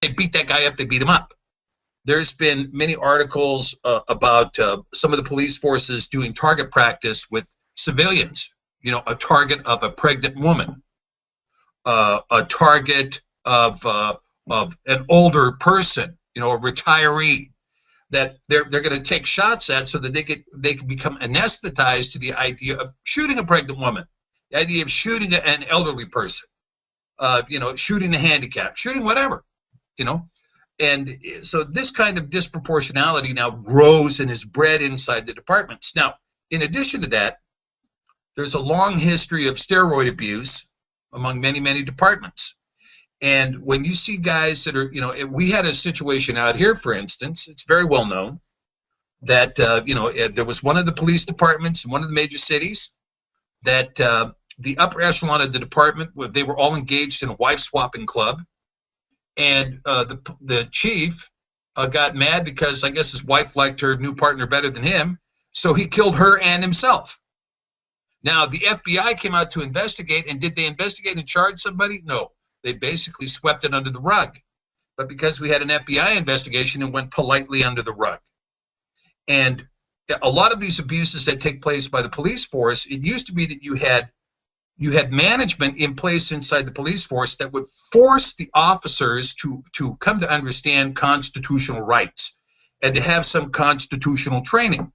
they beat that guy up, they beat him up. There's been many articles about some of the police forces doing target practice with civilians. You know, a target of a pregnant woman, a target of an older person, you know, a retiree, that they're going to take shots at, so that they can become anesthetized to the idea of shooting a pregnant woman, the idea of shooting an elderly person, you know, shooting the handicapped, shooting whatever, you know. And so this kind of disproportionality now grows and is bred inside the departments. Now, in addition to that, there's a long history of steroid abuse among many, many departments. And when you see guys that are, you know, we had a situation out here, for instance, it's very well known that, you know, there was one of the police departments in one of the major cities that the upper echelon of the department, they were all engaged in a wife-swapping club. And the chief got mad because I guess his wife liked her new partner better than him, so he killed her and himself. Now, the FBI came out to investigate, and did they investigate and charge somebody? No. They basically swept it under the rug. But because we had an FBI investigation, it went politely under the rug. And a lot of these abuses that take place by the police force, it used to be that you had management in place inside the police force that would force the officers to come to understand constitutional rights and to have some constitutional training.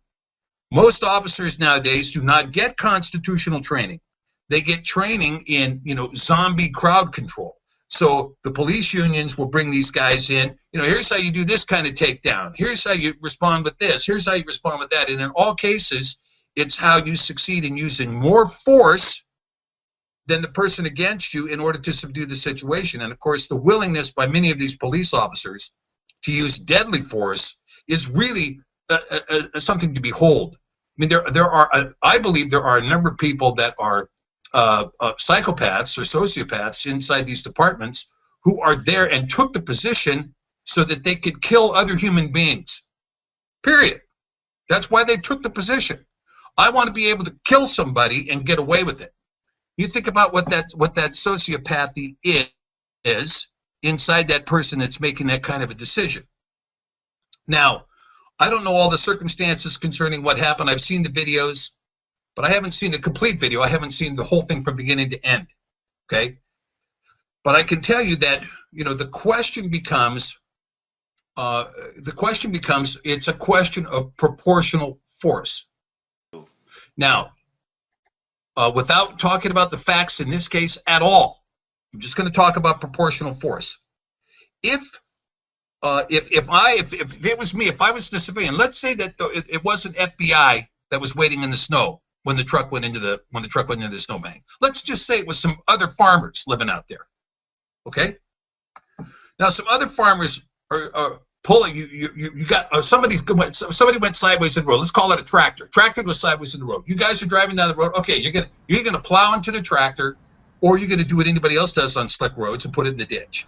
Most officers nowadays do not get constitutional training. They get training in, you know, zombie crowd control. So the police unions will bring these guys in, you know, here's how you do this kind of takedown. Here's how you respond with this. Here's how you respond with that. And in all cases, it's how you succeed in using more force than the person against you in order to subdue the situation. And of course, the willingness by many of these police officers to use deadly force is really something to behold. I mean, I believe there are a number of people that are psychopaths or sociopaths inside these departments who are there and took the position so that they could kill other human beings. Period. That's why they took the position. I want to be able to kill somebody and get away with it. You think about what that sociopathy is inside that person that's making that kind of a decision. Now, I don't know all the circumstances concerning what happened. I've seen the videos, but I haven't seen a complete video. I haven't seen the whole thing from beginning to end, okay? But I can tell you that, you know, the question becomes, it's a question of proportional force. Now, without talking about the facts in this case at all, I'm just going to talk about proportional force. If it was me, if I was the civilian, let's say that it wasn't FBI that was waiting in the snow when the truck went into the snowbank. Let's just say it was some other farmers living out there. Okay. Now some other farmers are pulling. You got somebody went sideways in the road. Let's call it a tractor. Tractor goes sideways in the road. You guys are driving down the road. Okay, you're gonna plow into the tractor, or you're gonna do what anybody else does on slick roads and put it in the ditch.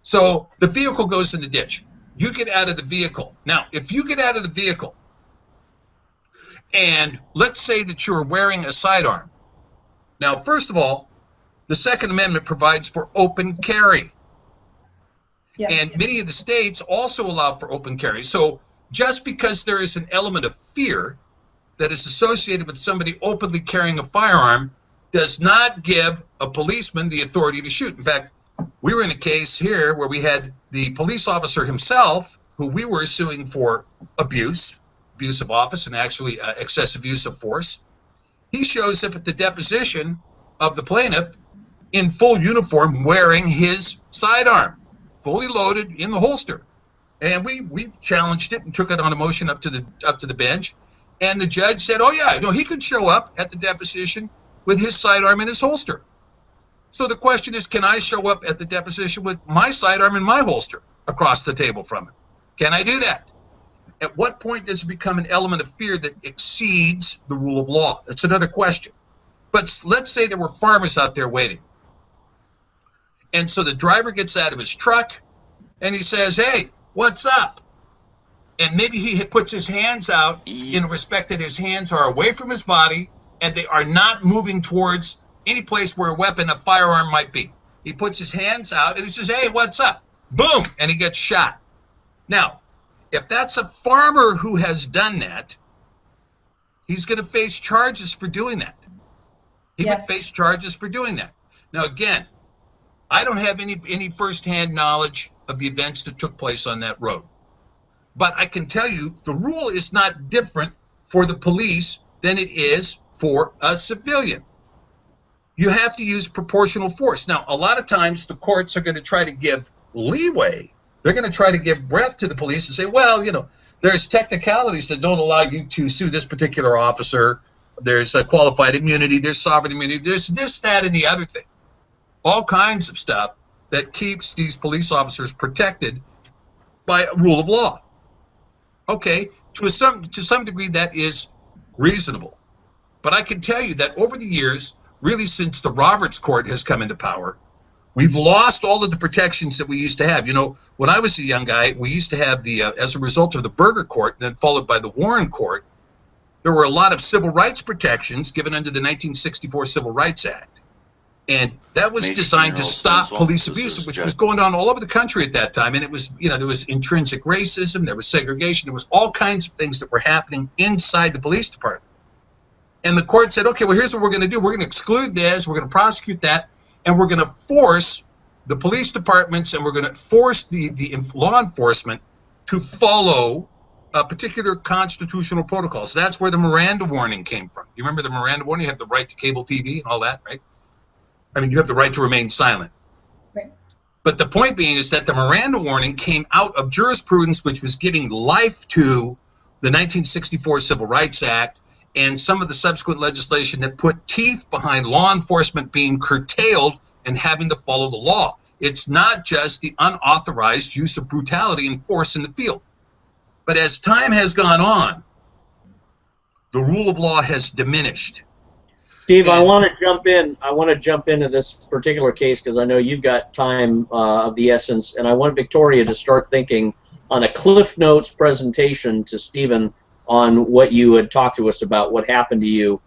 So the vehicle goes in the ditch. You get out of the vehicle. Now, if you get out of the vehicle, and let's say that you're wearing a sidearm. Now, first of all, the Second Amendment provides for open carry. Yeah. And many of the states also allow for open carry. So just because there is an element of fear that is associated with somebody openly carrying a firearm does not give a policeman the authority to shoot. In fact, we were in a case here where we had the police officer himself, who we were suing for abuse of office, and actually excessive use of force. He shows up at the deposition of the plaintiff in full uniform, wearing his sidearm, fully loaded in the holster. And we challenged it and took it on a motion up to the bench. And the judge said, oh yeah, no, he could show up at the deposition with his sidearm in his holster. So the question is, can I show up at the deposition with my sidearm in my holster across the table from him? Can I do that? At what point does it become an element of fear that exceeds the rule of law? That's another question. But let's say there were farmers out there waiting. And so the driver gets out of his truck and he says, hey, what's up? And maybe he puts his hands out in respect that his hands are away from his body and they are not moving towards any place where a firearm might be. He puts his hands out and he says, hey, what's up? boom, and he gets shot. Now, if that's a farmer who has done that, he's going to face charges for doing that. He would face charges for doing that. Now, again, I don't have any firsthand knowledge of the events that took place on that road. But I can tell you the rule is not different for the police than it is for a civilian. You have to use proportional force. Now, a lot of times the courts are going to try to give leeway. They're going to try to give breath to the police and say, well, you know, there's technicalities that don't allow you to sue this particular officer. There's a qualified immunity. There's sovereign immunity. There's this, that, and the other thing. All kinds of stuff that keeps these police officers protected by a rule of law. Okay, to some degree that is reasonable. But I can tell you that over the years, really since the Roberts Court has come into power, we've lost all of the protections that we used to have. You know, when I was a young guy, we used to have the, as a result of the Burger Court, and then followed by the Warren Court, there were a lot of civil rights protections given under the 1964 Civil Rights Act. And that was designed to stop police abuse, which was going on all over the country at that time. And it was, you know, there was intrinsic racism, there was segregation, there was all kinds of things that were happening inside the police department. And the court said, okay, well, here's what we're going to do. We're going to exclude this, we're going to prosecute that, and we're going to force the police departments and we're going to force the law enforcement to follow particular constitutional protocols. So that's where the Miranda warning came from. You remember the Miranda warning? You have the right to cable TV and all that, right? I mean, you have the right to remain silent. Right. But the point being is that the Miranda warning came out of jurisprudence which was giving life to the 1964 Civil Rights Act and some of the subsequent legislation that put teeth behind law enforcement being curtailed and having to follow the law. It's not just the unauthorized use of brutality and force in the field. But as time has gone on, the rule of law has diminished. Steve, I want to jump in. I want to jump into this particular case because I know you've got time of the essence, and I want Victoria to start thinking on a Cliff Notes presentation to Stephen on what you had talked to us about, what happened to you,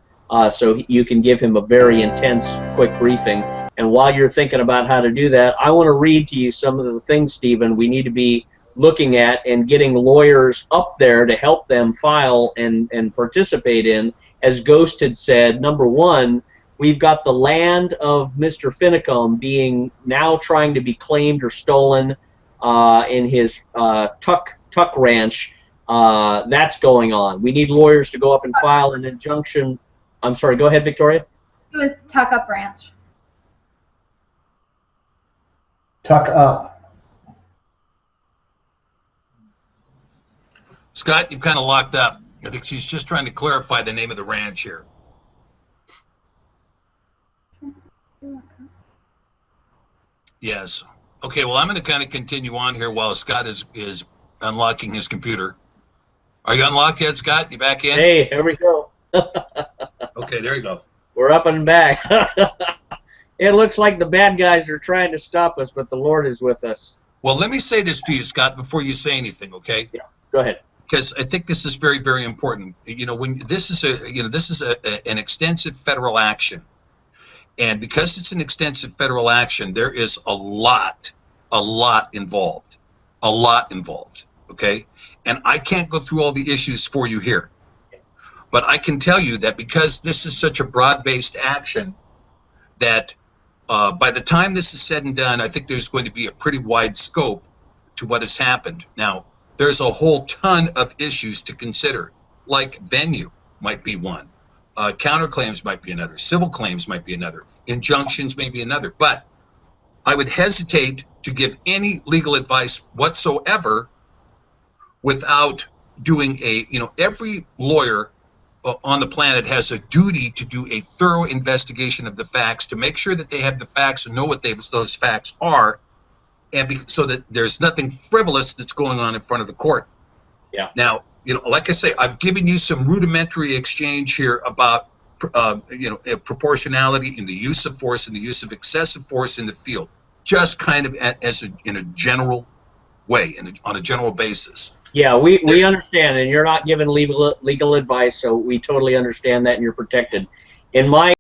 so you can give him a very intense, quick briefing. And while you're thinking about how to do that, I want to read to you some of the things, Stephen, we need to be looking at and getting lawyers up there to help them file and participate in. As Ghost had said, number one, we've got the land of Mr. Finicum being now trying to be claimed or stolen in his Tuck Ranch. That's going on. We need lawyers to go up and file an injunction. I'm sorry, go ahead, Victoria. It was Tuck Up Ranch. Tuck Up. Scott, you've kind of locked up. I think she's just trying to clarify the name of the ranch here. Yes. Okay, well, I'm going to kind of continue on here while Scott is unlocking his computer. Are you unlocked yet, Scott? You back in? Hey, here we go. Okay, there you go. We're up and back. It looks like the bad guys are trying to stop us, but the Lord is with us. Well, let me say this to you, Scott, before you say anything, okay? Yeah, go ahead. Because I think this is very, very important. You know, when this is an extensive federal action, and because it's an extensive federal action, there is a lot involved, okay? And I can't go through all the issues for you here, but I can tell you that because this is such a broad-based action, that by the time this is said and done, I think there's going to be a pretty wide scope to what has happened. Now, there's a whole ton of issues to consider, like venue might be one, counterclaims might be another, civil claims might be another, injunctions may be another. But I would hesitate to give any legal advice whatsoever without doing every lawyer on the planet has a duty to do a thorough investigation of the facts to make sure that they have the facts and know what those facts are, and so that there's nothing frivolous that's going on in front of the court. Yeah. Now, like I say, I've given you some rudimentary exchange here about, proportionality in the use of force and the use of excessive force in the field, just kind of in a general way, on a general basis. Yeah, we understand, and you're not giving legal advice, so we totally understand that, and you're protected. In my